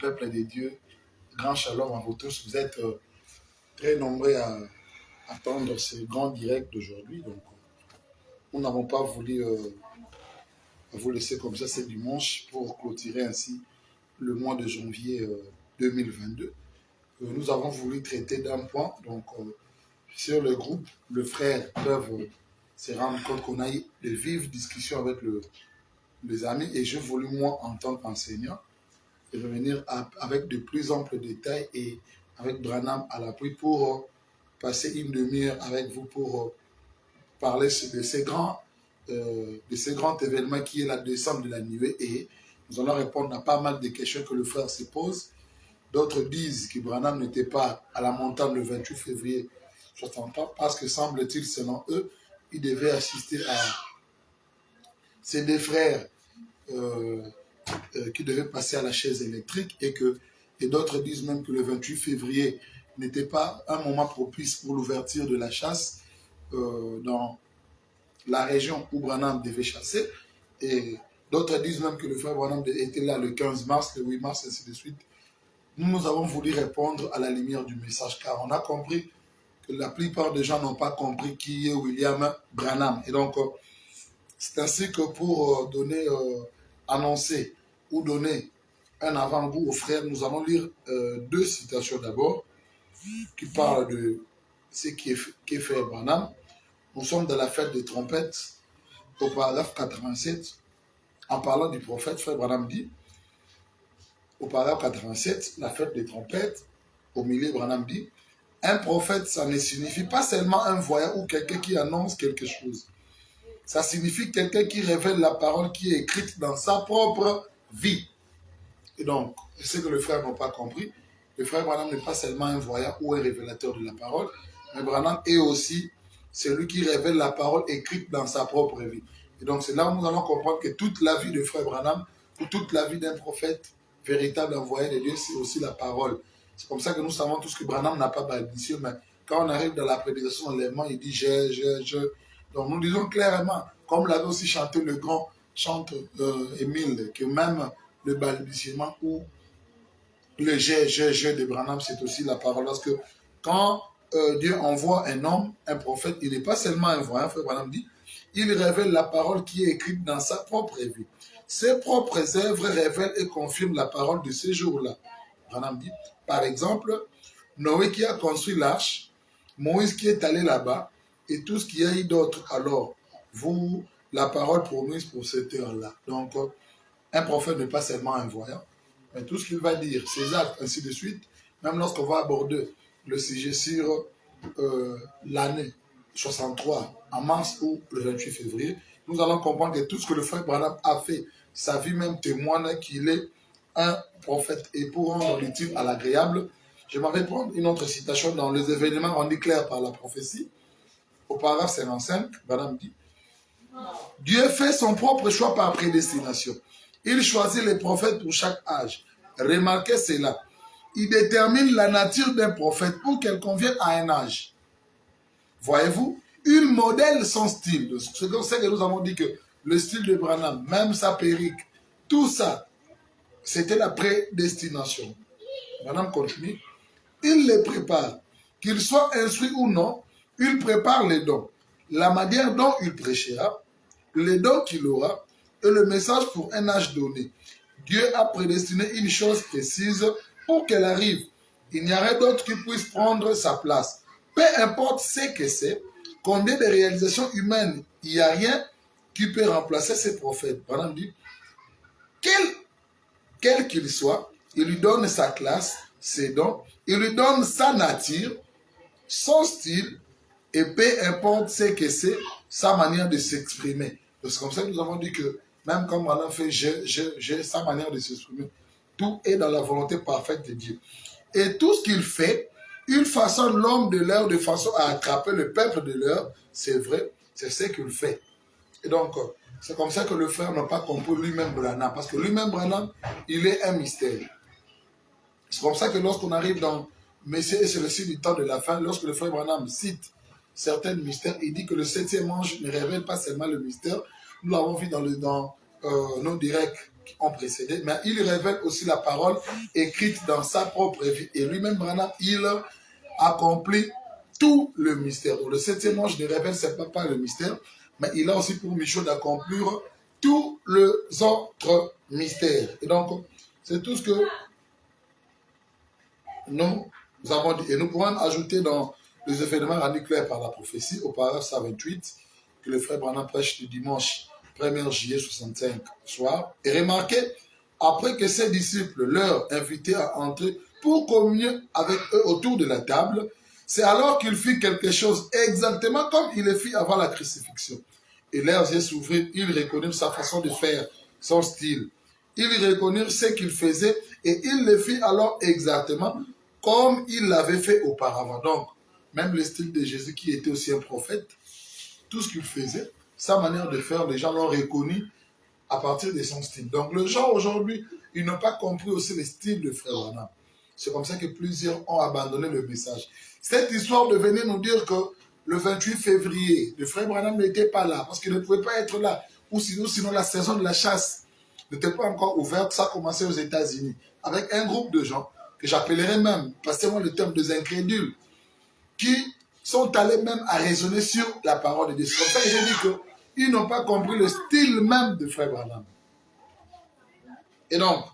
peuple de Dieu, grand shalom à vous tous. Vous êtes très nombreux à attendre ce grand direct d'aujourd'hui. Donc, nous n'avons pas voulu vous laisser comme ça ce dimanche pour clôturer ainsi le mois de janvier 2022. Nous avons voulu traiter d'un point. Donc, sur le groupe, les frères peuvent se rendre compte qu'on a eu de vives discussions avec les amis. Et j'ai voulu, moi, en tant qu'enseignant, revenir avec de plus amples détails et avec Branham à l'appui pour passer une demi-heure avec vous pour parler de ces grands événements qui est la descente de la nuée. Et nous allons répondre à pas mal de questions que le frère se pose. D'autres disent que Branham n'était pas à la montagne le 28 février 63 parce que semble-t-il, selon eux, il devait assister à ses deux frères qui devaient passer à la chaise électrique et d'autres disent même que le 28 février n'était pas un moment propice pour l'ouverture de la chasse dans la région où Branham devait chasser. Et d'autres disent même que le frère Branham était là le 15 mars, le 8 mars, ainsi de suite. Nous avons voulu répondre à la lumière du message car on a compris que la plupart des gens n'ont pas compris qui est William Branham. Et donc, c'est ainsi que pour annoncer ou donner un avant-goût aux frères, nous allons lire deux citations d'abord qui parlent de ce qui est fait Branham. Nous sommes dans la fête des trompettes au paragraphe 87. En parlant du prophète, frère Branham dit au paragraphe 87, la fête des trompettes, au milieu, Branham dit un prophète, ça ne signifie pas seulement un voyant ou quelqu'un qui annonce quelque chose. Ça signifie quelqu'un qui révèle la parole qui est écrite dans sa propre vie. Et donc, c'est ce que les frères n'ont pas compris. Le frère Branham n'est pas seulement un voyant ou un révélateur de la parole, mais Branham est aussi celui qui révèle la parole écrite dans sa propre vie. Et donc, c'est là où nous allons comprendre que toute la vie de frère Branham, ou toute la vie d'un prophète véritable envoyé de Dieu, c'est aussi la parole. C'est comme ça que nous savons tous que Branham n'a pas balbutié, mais quand on arrive dans la prédication d'enlèvement, il dit je. Donc nous disons clairement, comme l'avait aussi chanté le grand chanteur Émile, que même le balbutiement ou le je de Branham, c'est aussi la parole. Parce que quand Dieu envoie un homme, un prophète, il n'est pas seulement un voyant, frère Branham dit, il révèle la parole qui est écrite dans sa propre vie. Ses propres œuvres révèlent et confirment la parole de ces jours-là. Branham dit, par exemple, Noé qui a construit l'arche, Moïse qui est allé là-bas, et tout ce qu'il y a eu d'autre. Alors, vous, la parole promise pour cette heure-là. Donc, un prophète n'est pas seulement un voyant, mais tout ce qu'il va dire, ses actes, ainsi de suite, même lorsqu'on va aborder le sujet sur l'année 63, en mars ou le 28 février, nous allons comprendre que tout ce que le frère Branham a fait, sa vie même témoigne qu'il est un prophète. Et pour rendre l'utile à l'agréable, je m'avais prendre une autre citation dans les événements rendus clairs par la prophétie. Au paragraphe 55, Branham dit Dieu fait son propre choix par prédestination. Il choisit les prophètes pour chaque âge. Remarquez cela. Il détermine la nature d'un prophète pour qu'elle convienne à un âge. Voyez-vous, il modèle son style. C'est comme ça que nous avons dit que le style de Branham, même sa perruque, tout ça, c'était la prédestination. Branham continue. Il les prépare. Qu'ils soient instruits ou non, il prépare les dons. La manière dont il prêchera, les dons qu'il aura et le message pour un âge donné. Dieu a prédestiné une chose précise pour qu'elle arrive. Il n'y a rien d'autre qui puisse prendre sa place. Peu importe ce que c'est, combien de réalisations humaines, il n'y a rien qui peut remplacer ces prophètes. Branham dit, quel qu'il soit, il lui donne sa classe, ses dons, il lui donne sa nature, son style, et peu importe ce que c'est, sa manière de s'exprimer. C'est comme ça que nous avons dit que même quand Branham fait j'ai sa manière de s'exprimer, tout est dans la volonté parfaite de Dieu. Et tout ce qu'il fait, il façonne l'homme de l'heure de façon à attraper le peuple de l'heure. C'est vrai, c'est ce qu'il fait. Et donc, c'est comme ça que le frère n'a pas compris lui-même Branham. Parce que lui-même Branham, il est un mystère. C'est comme ça que lorsqu'on arrive dans Messie et c'est le signe du temps de la fin, lorsque le frère Branham cite certains mystères, il dit que le septième ange ne révèle pas seulement le mystère. Nous l'avons vu dans nos directs qui ont précédé, mais il révèle aussi la parole écrite dans sa propre vie. Et lui-même, Branham, il accomplit tout le mystère. Donc, le 7e ange ne révèle pas le mystère, mais il a aussi pour mission d'accomplir tous les autres mystères. Et donc, c'est tout ce que nous avons dit. Et nous pourrons ajouter dans les événements rendus clairs par la prophétie, au paragraphe 128, que le frère Branham prêche le dimanche 1er juillet 65 soir. Et remarquez, après que ses disciples leur invitaient à entrer pour communier avec eux autour de la table, c'est alors qu'il fit quelque chose exactement comme il le fit avant la crucifixion. Et leurs yeux s'ouvrirent, ils reconnurent sa façon de faire, son style. Ils reconnurent ce qu'il faisait et il le fit alors exactement comme il l'avait fait auparavant. Donc, même le style de Jésus qui était aussi un prophète, tout ce qu'il faisait, sa manière de faire, les gens l'ont reconnu à partir de son style. Donc, les gens aujourd'hui, ils n'ont pas compris aussi le style de Frère Branham. C'est comme ça que plusieurs ont abandonné le message. Cette histoire de venir nous dire que le 28 février, le Frère Branham n'était pas là, parce qu'il ne pouvait pas être là, ou sinon la saison de la chasse n'était pas encore ouverte, ça a commencé aux États-Unis, avec un groupe de gens, que j'appellerais même, passez-moi le terme des incrédules, qui sont allés même à raisonner sur la parole de Dieu. C'est comme ça que j'ai dit qu'ils n'ont pas compris le style même de Frère Branham. Et donc,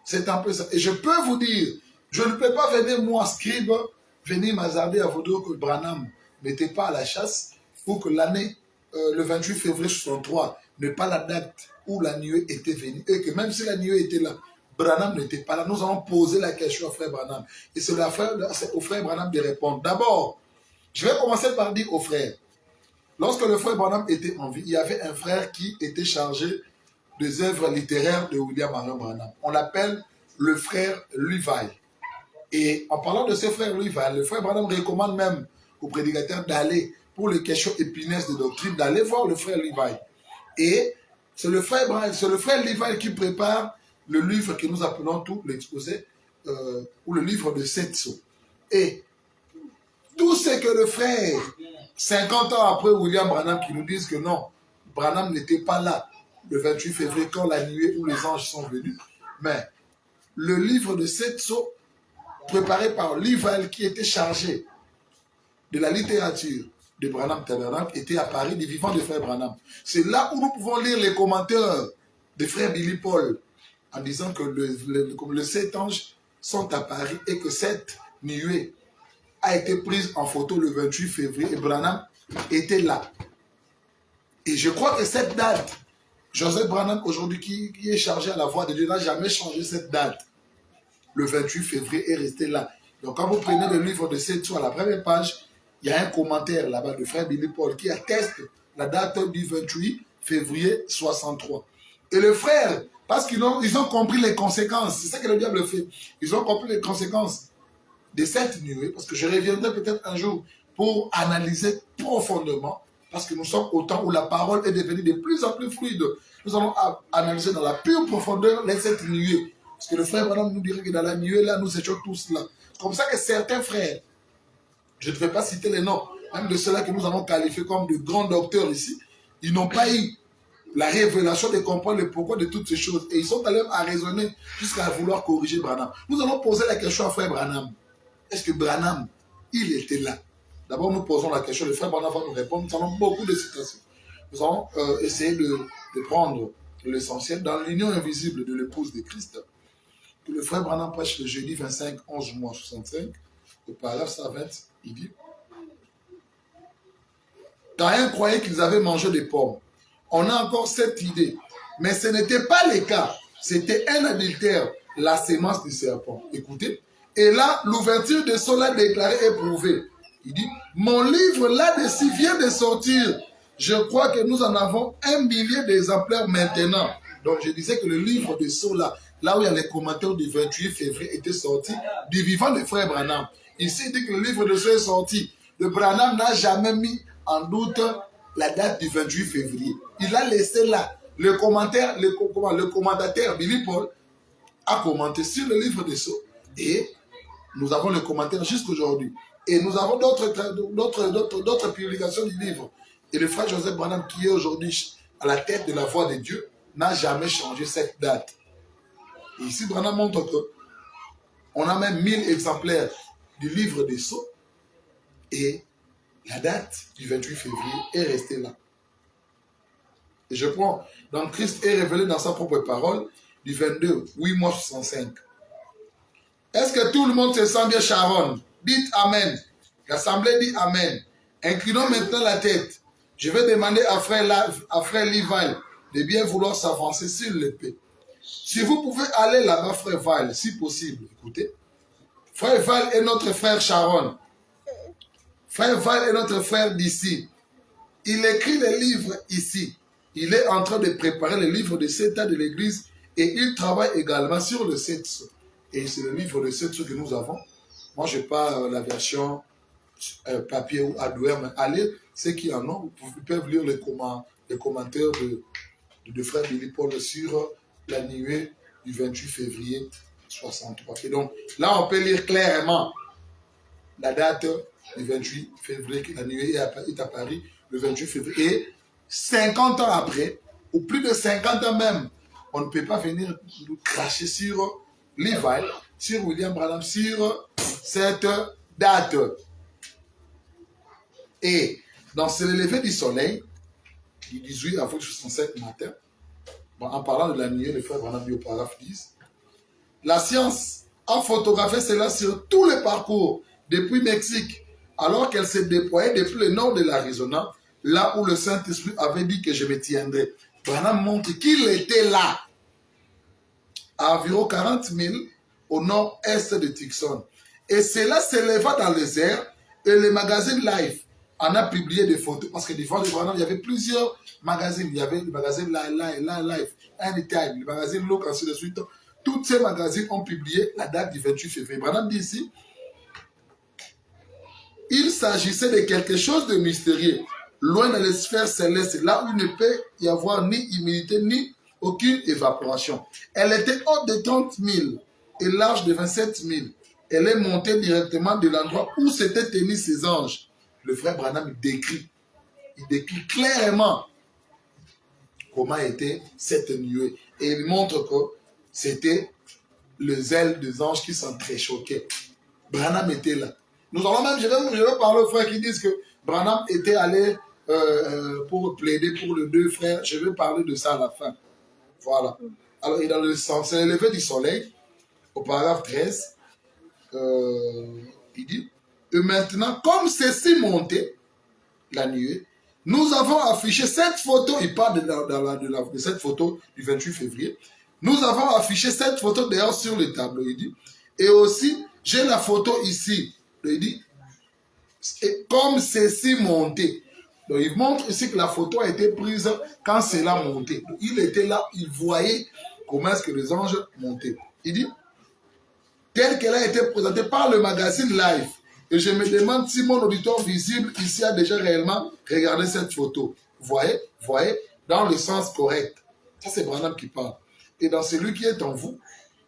c'est un peu ça. Et je peux vous dire, je ne peux pas venir, moi, scribe, venir m'hasarder à vous dire que Branham n'était pas à la chasse, ou que l'année, le 28 février 63, n'est pas la date où la nuée était venue, et que même si la nuée était là, Branham n'était pas là. Nous allons poser la question à Frère Branham. Et c'est au Frère Branham de répondre. D'abord, je vais commencer par dire aux frères, lorsque le Frère Branham était en vie, il y avait un frère qui était chargé des œuvres littéraires de William Marion Branham. On l'appelle le frère Levi. Et en parlant de ce frère Levi, le frère Branham recommande même aux prédicateurs d'aller, pour les questions épineuses de doctrine, d'aller voir le frère Levi. Et c'est le frère Levi qui prépare le livre que nous appelons tout l'exposé, ou le livre de 7 sceaux. Et tout ce que le frère, 50 ans après William Branham, qui nous disent que non, Branham n'était pas là le 28 février quand la nuée où les anges sont venus, mais le livre de 7 sceaux, préparé par Levi, qui était chargé de la littérature de Branham Tabernacle, était à Paris, du vivant de frère Branham. C'est là où nous pouvons lire les commentaires de frère Billy Paul, en disant que les 7 anges sont à Paris et que cette nuée a été prise en photo le 28 février et Branham était là. Et je crois que cette date, Joseph Branham aujourd'hui qui est chargé à la voix de Dieu n'a jamais changé cette date. Le 28 février est resté là. Donc quand vous prenez le livre de 7 sceaux à la première page, il y a un commentaire là-bas de frère Billy Paul qui atteste la date du 28 février 63. Et le frère, parce qu'ils ont compris les conséquences, c'est ça que le diable fait. Ils ont compris les conséquences de cette nuée, parce que je reviendrai peut-être un jour pour analyser profondément, parce que nous sommes au temps où la parole est devenue de plus en plus fluide. Nous allons analyser dans la pure profondeur cette nuée. Parce que le frère Branham nous dirait que dans la nuée, là, nous étions tous là. C'est comme ça que certains frères, je ne vais pas citer les noms, même de ceux-là que nous avons qualifiés comme de grands docteurs ici, ils n'ont pas eu la révélation de comprendre le pourquoi de toutes ces choses. Et ils sont allés à raisonner jusqu'à vouloir corriger Branham. Nous allons poser la question à frère Branham. Est-ce que Branham, il était là? D'abord, nous posons la question, le frère Branham va nous répondre. Nous avons beaucoup de citations. Nous allons essayer de prendre l'essentiel dans l'union invisible de l'épouse de Christ. Que le frère Branham prêche le jeudi 25, 11 mois 65, au paragraphe 120, il dit: Caïn croyait qu'ils avaient mangé des pommes. On a encore cette idée. Mais ce n'était pas le cas. C'était un adultère, la sémence du serpent. Écoutez. Et là, l'ouverture de cela déclarée est prouvée. Il dit, mon livre là-dessus vient de sortir. Je crois que nous en avons 1 millier d'exemplaires maintenant. Donc je disais que le livre de Sola, là où il y a les commentaires du 28 février, était sorti du vivant de frère Branham. Ici, il dit que le livre de Sola est sorti. Le Branham n'a jamais mis en doute la date du 28 février. Il a laissé là. Le commentateur Billy Paul a commenté sur le livre de Sola. Et nous avons le commentaire jusqu'aujourd'hui. Et nous avons d'autres publications du livre. Et le frère Joseph Branham, qui est aujourd'hui à la tête de la voix de Dieu, n'a jamais changé cette date. Et ici, Branham montre que on a même 1000 exemplaires du livre des Sceaux et la date du 28 février est restée là. Et je prends, donc Christ est révélé dans sa propre parole du 22, 8 mois 65. Est-ce que tout le monde se sent bien, Sharon? Dites Amen. L'assemblée dit Amen. Inclinons maintenant la tête. Je vais demander à frère Levi de bien vouloir s'avancer sur l'épée. Si vous pouvez aller là-bas, frère Val, si possible, écoutez. Frère Val est notre frère Sharon. Frère Val est notre frère d'ici. Il écrit les livres ici. Il est en train de préparer le livre de 7 ans de l'église et il travaille également sur le 7. Et c'est le livre de 7 que nous avons. Moi, je parle la version papier ou hardware, mais allez, ceux qui en ont, vous peuvent lire les commentaires de frère Billy Paul sur la nuée du 28 février 63. Et donc, là, on peut lire clairement la date du 28 février, que la nuée est à Paris, le 28 février. Et 50 ans après, ou plus de 50 ans même, on ne peut pas venir nous cracher sur Levi, sur William Branham, sur cette date. Et dans ce lever du soleil, du 18 avril 67 matin, en parlant de la nuée, le frère Branham dit au paragraphe 10, la science a photographié cela sur tout le parcours depuis Mexique, alors qu'elle s'est déployée depuis le nord de l'Arizona, là où le Saint-Esprit avait dit que je me tiendrais. Branham montre qu'il était là, à environ 40 000 au nord-est de Tucson. Et cela s'éleva dans les airs et le magazine Life en a publié des photos. Parce que des fois, il y avait plusieurs magazines. Il y avait le magazine Life, Anytime, le magazine Look, ainsi de suite. Tous ces magazines ont publié la date du 28 février. Branham dit ici, il s'agissait de quelque chose de mystérieux, loin dans les sphères célestes, là où il ne peut y avoir ni humidité, ni aucune évaporation. Elle était haute de 30 000 et large de 27 000. Elle est montée directement de l'endroit où s'étaient tenus ces anges. Le frère Branham décrit clairement comment était cette nuée. Et il montre que c'était le zèle des anges qui s'entrechoquaient. Branham était là. Nous allons même, je vais parler aux frères qui disent que Branham était allé pour plaider pour les deux frères. Je vais parler de ça à la fin. Voilà. Alors, et dans le sens, c'est le lever du soleil, au paragraphe 13, il dit, et maintenant, comme ceci montait, la nuée, nous avons affiché cette photo, il parle de cette photo du 28 février, nous avons affiché cette photo d'ailleurs sur le tableau, il dit, et aussi, j'ai la photo ici, il dit, et comme ceci montait. Donc, il montre ici que la photo a été prise quand cela montait. Donc, il était là, il voyait comment est-ce que les anges montaient. Il dit, telle qu'elle a été présentée par le magazine Life. Et je me demande si mon auditoire visible ici a déjà réellement regardé cette photo. Voyez, dans le sens correct. Ça, c'est Branham qui parle. Et dans celui qui est en vous,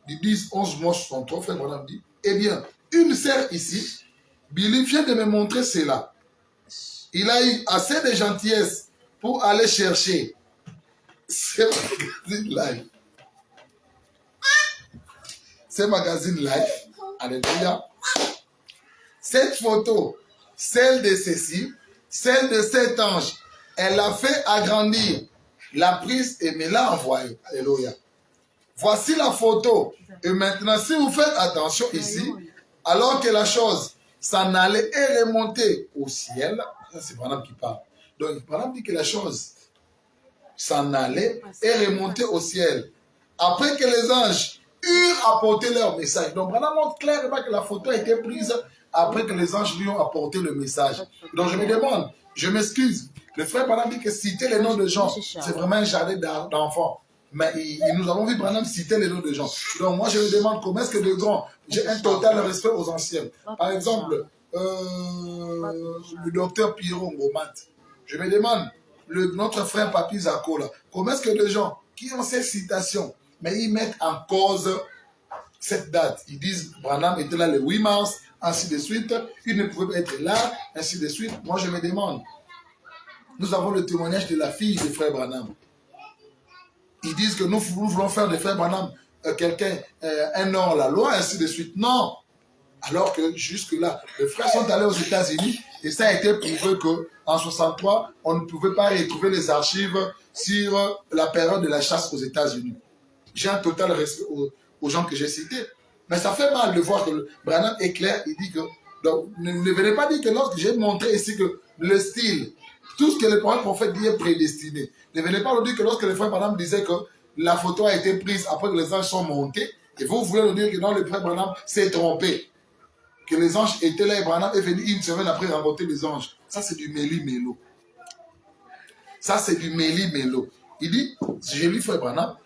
du 10, 11 mois 63, frère Branham dit, eh bien, une sœur ici, Billy vient de me montrer cela. Il a eu assez de gentillesse pour aller chercher ce magazine Life. Ce magazine Life, alléluia. Cette photo, celle de ceci, celle de cet ange, elle a fait agrandir, l'a prise et me l'a envoyée. Alléluia. Voici la photo. Et maintenant, si vous faites attention ici, alors que la chose s'en allait et remontait au ciel, ça c'est Branham qui parle. Donc, Branham dit que la chose s'en allait et remontait au ciel. Après que les anges eurent apporté leur message. Donc, Branham montre clairement que la photo a été prise après que les anges lui ont apporté le message. Donc, je me demande, je m'excuse, le frère Branham dit que citer les noms de gens, c'est vraiment un jardin d'enfants. Mais nous avons vu Branham citer les noms de gens. Donc, moi, je me demande comment est-ce que de grands, j'ai un total respect aux anciens. Par exemple, le docteur Pierron Gomat. Je me demande, notre frère Papi Zakola, comment est-ce que les gens qui ont ces citations, mais ils mettent en cause cette date. Ils disent, Branham était là le 8 mars, ainsi de suite. Il ne pouvait pas être là, ainsi de suite. Moi, je me demande. Nous avons le témoignage de la fille du frère Branham. Ils disent que nous voulons faire de frère Branham quelqu'un, un hors-la-loi, ainsi de suite. Non. Alors que jusque-là, les frères sont allés aux États-Unis et ça a été prouvé qu'en 63, on ne pouvait pas retrouver les archives sur la période de la chasse aux États-Unis. J'ai un total respect aux gens que j'ai cités. Mais ça fait mal de voir que Branham est clair. Il dit que... Donc, ne venez pas dire que lorsque j'ai montré ici que le style, tout ce que le prophète dit est prédestiné. Ne venez pas nous dire que lorsque le frère Branham disait que la photo a été prise après que les anges sont montés, et vous voulez nous dire que non, le frère Branham s'est trompé. Que les anges étaient là et Branham est venu une semaine après rencontrer les anges. Ça, c'est du méli-mélo. Ça, c'est du méli-mélo. Il dit, si je lis frère Branham,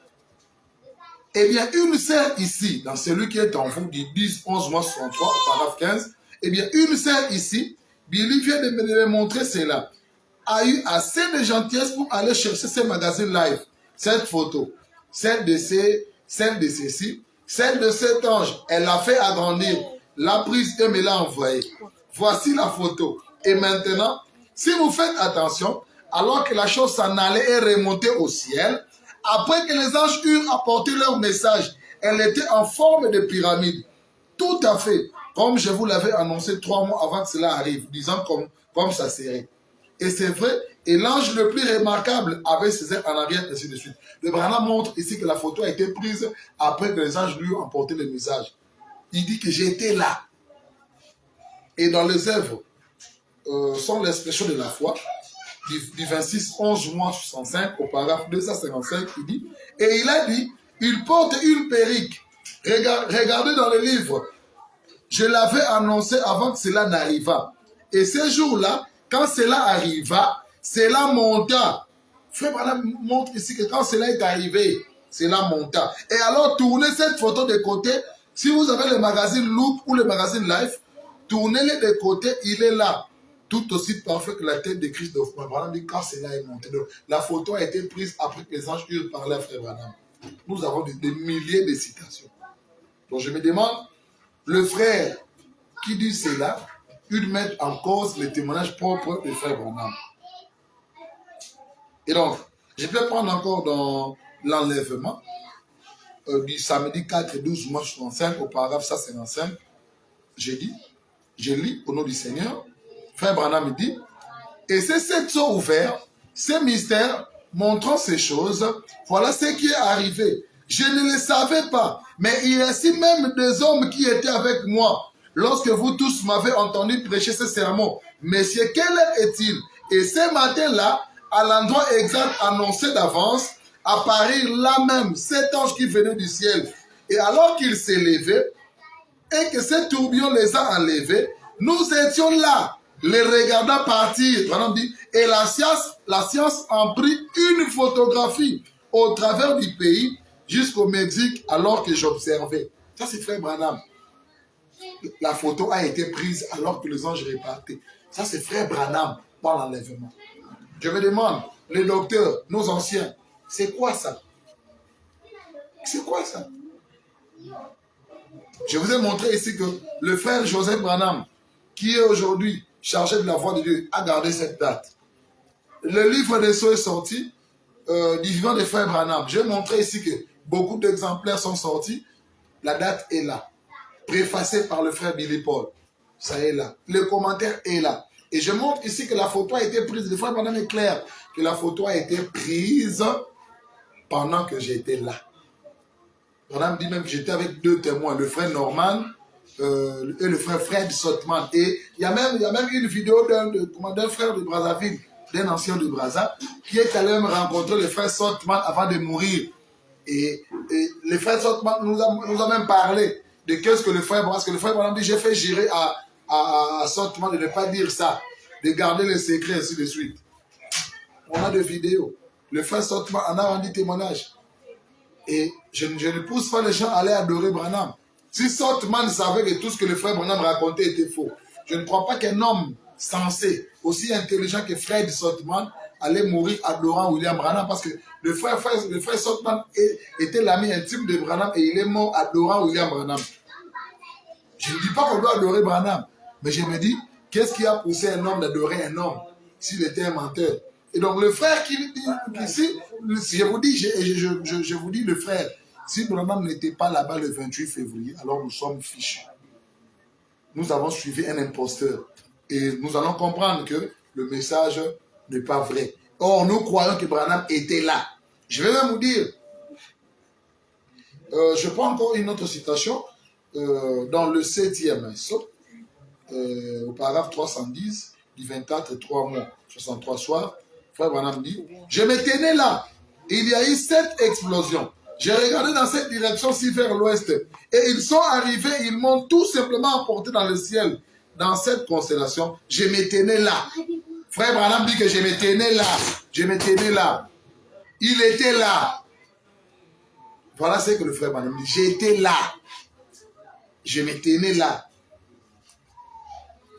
eh bien, une sœur ici, dans celui qui est en vous, du 10, 11 mois 63, paragraphe 15, eh bien, une sœur ici, Billy vient de me montrer cela, a eu assez de gentillesse pour aller chercher ces magazines live, cette photo, celle de ceci, celle de cet ange, elle l'a fait agrandir, l'a prise et me l'a envoyée. Voici la photo. Et maintenant, si vous faites attention, alors que la chose s'en allait et remontait au ciel, après que les anges eurent apporté leur message, elle était en forme de pyramide. Tout à fait, comme je vous l'avais annoncé 3 mois avant que cela arrive, disant comme ça serait. Et c'est vrai, et l'ange le plus remarquable avait ses ailes en arrière, ainsi de suite. Le Branham montre ici que la photo a été prise après que les anges lui ont apporté le message. Il dit que j'étais là. Et dans les œuvres, sont l'expression de la foi, du 26, 11 mois 65, au paragraphe 255, il dit, et il a dit, il porte une perruque. Regardez dans le livre, je l'avais annoncé avant que cela n'arrivât. Et ce jour-là, quand cela arriva, cela monta. Frère Branham montre ici que quand cela est arrivé, cela monta. Et alors, tournez cette photo de côté. Si vous avez le magazine Loop ou le magazine Life, tournez-les de côté, il est là. Tout aussi parfait que la tête de Christ de Frère Branham dit quand cela est monté. Donc, la photo a été prise après que les anges eurent parlé à Frère Branham. Nous avons des milliers de citations. Donc, je me demande, le frère qui dit cela, il met en cause les témoignages propres de Frère Branham. Et donc, je peux prendre encore dans l'enlèvement du samedi 4 et 12 mois 65 au paragraphe 155. Je lis au nom du Seigneur. Frère Branham dit, et ces 7 sont ouverts, ces mystères montrant ces choses, voilà ce qui est arrivé. Je ne le savais pas, mais il y a ici même des hommes qui étaient avec moi lorsque vous tous m'avez entendu prêcher ce sermon. Messieurs, quelle heure est-il? Et ce matin-là, à l'endroit exact annoncé d'avance, apparut là même cet ange qui venait du ciel. Et alors qu'il s'est levé, et que ce tourbillon les a enlevés, nous étions là, les regardant partir. Et la science en prit une photographie au travers du pays jusqu'au Mexique alors que j'observais. Ça, c'est Frère Branham. La photo a été prise alors que les anges repartaient. Ça, c'est Frère Branham par l'enlèvement. Je me demande, les docteurs, nos anciens, c'est quoi ça? C'est quoi ça? Je vous ai montré ici que le frère Joseph Branham, qui est aujourd'hui chargé de la voix de Dieu, a gardé cette date. Le livre des sceaux est sorti du vivant des frères Branham. Je vais montrer ici que beaucoup d'exemplaires sont sortis. La date est là. Préfacée par le frère Billy Paul. Ça est là. Le commentaire est là. Et je montre ici que la photo a été prise. Le frère Branham est clair que la photo a été prise pendant que j'étais là. Branham dit même que j'étais avec 2 témoins, le frère Norman et le frère Fred Sotman. Et il y a même une vidéo d'un frère de Brazzaville, d'un ancien de Brazza, qui est allé me rencontrer le frère Sotman avant de mourir. Et le frère Sotman nous a même parlé de qu'est-ce que le frère, parce que le frère Branham dit, j'ai fait gérer à Sotman de ne pas dire ça, de garder les secrets, ainsi de suite. On a des vidéos. Le frère Sotman en a rendu témoignage. Et je ne pousse pas les gens à aller adorer Branham. Si Sotman savait que tout ce que le frère Branham racontait était faux, je ne crois pas qu'un homme sensé, aussi intelligent que Fred Sotman, allait mourir adorant William Branham, parce que le frère Sotman était l'ami intime de Branham et il est mort adorant William Branham. Je ne dis pas qu'on doit adorer Branham, mais je me dis, qu'est-ce qui a poussé un homme d'adorer un homme s'il était un menteur? Et donc le frère qui dit ici, je vous dis, je vous dis le frère, si Branham n'était pas là-bas le 28 février, alors nous sommes fichus. Nous avons suivi un imposteur. Et nous allons comprendre que le message n'est pas vrai. Or, nous croyons que Branham était là. Je vais même vous dire, je prends encore une autre citation, dans le 7e, au paragraphe 310, du 24, 3 mois, 63 soirs, frère Branham dit, je me tenais là, il y a eu 7 explosions. J'ai regardé dans cette direction-ci vers l'ouest, et ils sont arrivés, ils m'ont tout simplement emporté dans le ciel, dans cette constellation. Je me tenais là. Frère Branham dit que je me tenais là. Je me tenais là. Il était là. Voilà ce que le frère Branham dit. J'étais là. Je me tenais là.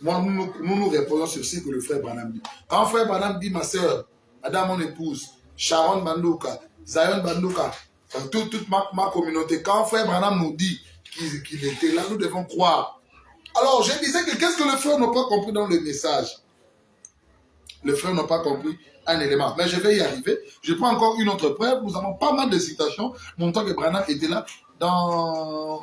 Moi, nous répondons sur ce que le frère Branham dit. Quand le frère Branham dit, ma soeur, madame mon épouse, Sharon Bandouka, Zion Bandouka, toute ma communauté, quand le frère Branham nous dit qu'il était là, nous devons croire. Alors, je disais que qu'est-ce que le frère n'a pas compris dans le message? Le frère n'a pas compris un élément. Mais je vais y arriver. Je prends encore une autre preuve. Nous avons pas mal de citations montrant que Branham était là.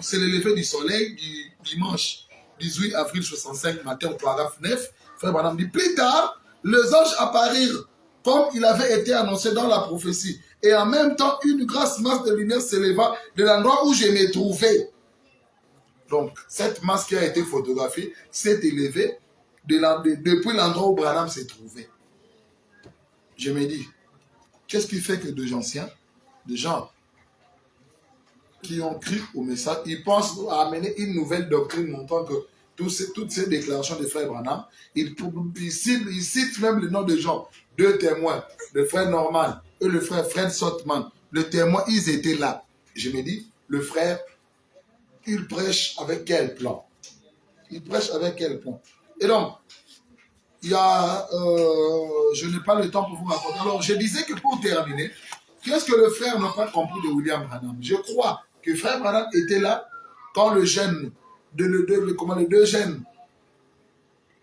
C'est le lever du soleil du dimanche 18 avril 65 matin au paragraphe 9. Frère Branham dit, plus tard, les anges apparirent comme il avait été annoncé dans la prophétie. Et en même temps, une grasse masse de lumière s'éleva de l'endroit où je me trouvais. Donc, cette masse qui a été photographiée s'est élevée depuis l'endroit où Branham s'est trouvé. Je me dis, qu'est-ce qui fait que des anciens, des gens qui ont cru au message, ils pensent à amener une nouvelle doctrine montrant que toutes ces déclarations de frère Branham, ils citent même le nom de gens, 2 témoins, le frère Norman et le frère Fred Sotman. Le témoin, ils étaient là. Je me dis, le frère, il prêche avec quel plan? Il prêche avec quel plan? Et donc, il y a, je n'ai pas le temps pour vous raconter. Alors, je disais que pour terminer, qu'est-ce que le frère n'a pas compris de William Branham? Je crois que frère Branham était là quand les deux jeunes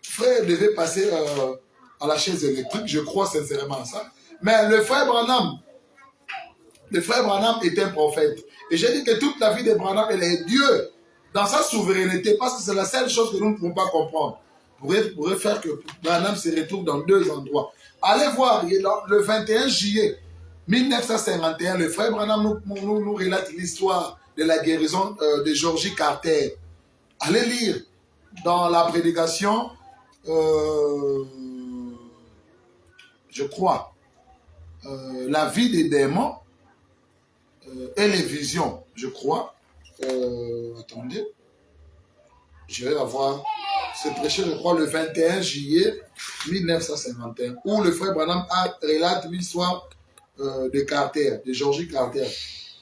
frères devaient passer à la chaise électrique. Je crois sincèrement à ça. Mais le frère Branham est un prophète. Et j'ai dit que toute la vie de Branham, elle est Dieu dans sa souveraineté, parce que c'est la seule chose que nous ne pouvons pas comprendre. Pourrait faire que Branham se retrouve dans 2 endroits. Allez voir, le 21 juillet 1951, le frère Branham nous relate l'histoire de la guérison de Georgie Carter. Allez lire dans la prédication, je crois, la vie des démons et les visions, je crois. Attendez, je vais avoir ce prêché, je crois, le 21 juillet 1951, où le frère Branham relate l'histoire de Carter, de Georgie Carter.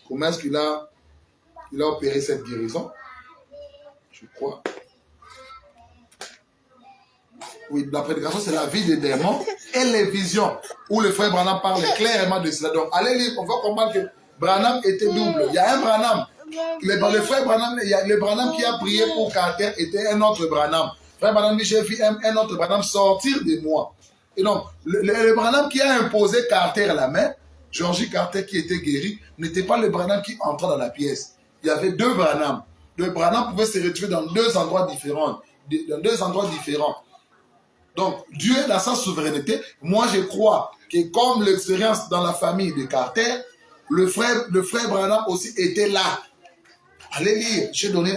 Comment est-ce qu'il a opéré cette guérison? Je crois. Oui, la prédication, c'est la vie des démons et les visions, où le frère Branham parle clairement de cela. Donc, allez lire, on va comprendre que Branham était double. Il y a un Branham. Le frère Branham, il y a le Branham qui a prié pour Carter était un autre Branham. Frère Branham dit, j'ai vu un autre Branham sortir de moi. Et donc, le Branham qui a imposé Carter à la main, Georgie Carter qui était guéri, n'était pas le Branham qui entrait dans la pièce. Il y avait 2 Branham. Le Branham pouvait se retrouver dans 2 endroits différents. Donc, Dieu, dans sa souveraineté, moi je crois que comme l'expérience dans la famille de Carter, le frère Branham aussi était là. Allez lire, j'ai donné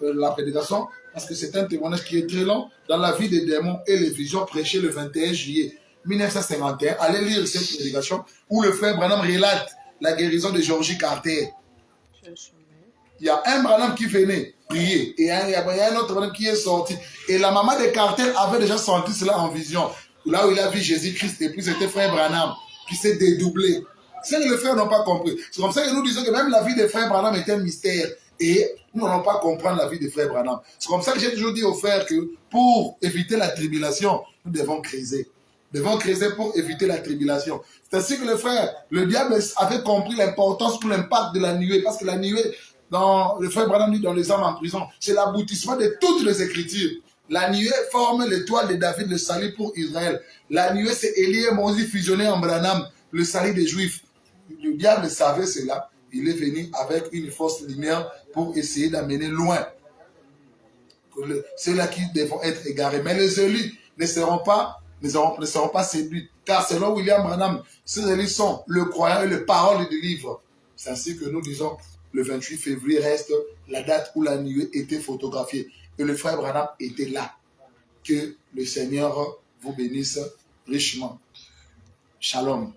la prédication, parce que c'est un témoignage qui est très long, dans la vie des démons et les visions prêchées le 21 juillet 1951. Allez lire cette prédication où le frère Branham relate la guérison de Georgie Carter. Il y a un Branham qui venait prier et il y a un autre Branham qui est sorti. Et la maman de Carter avait déjà senti cela en vision. Là où il a vu Jésus-Christ, et puis c'était frère Branham qui s'est dédoublé. C'est que les frères n'ont pas compris. C'est comme ça que nous disons que même la vie des frères Branham est un mystère. Et nous n'allons pas comprendre la vie des frères Branham. C'est comme ça que j'ai toujours dit aux frères que pour éviter la tribulation, nous devons criser. Nous devons criser pour éviter la tribulation. C'est ainsi que le diable avait compris l'importance ou l'impact de la nuée. Parce que la nuée, le frère Branham dit dans les âmes en prison, c'est l'aboutissement de toutes les Écritures. La nuée forme l'étoile de David, le salut pour Israël. La nuée, c'est Élie et Moïse fusionnés en Branham, le salut des Juifs. Le diable savait cela. Il est venu avec une fausse lumière pour essayer d'amener loin ceux-là qui devront être égarés. Mais les élus ne seront pas séduits. Car selon William Branham, ces élus sont le croyant et le parole du livre. C'est ainsi que nous disons, le 28 février reste la date où la nuée était photographiée. Et le frère Branham était là. Que le Seigneur vous bénisse richement. Shalom.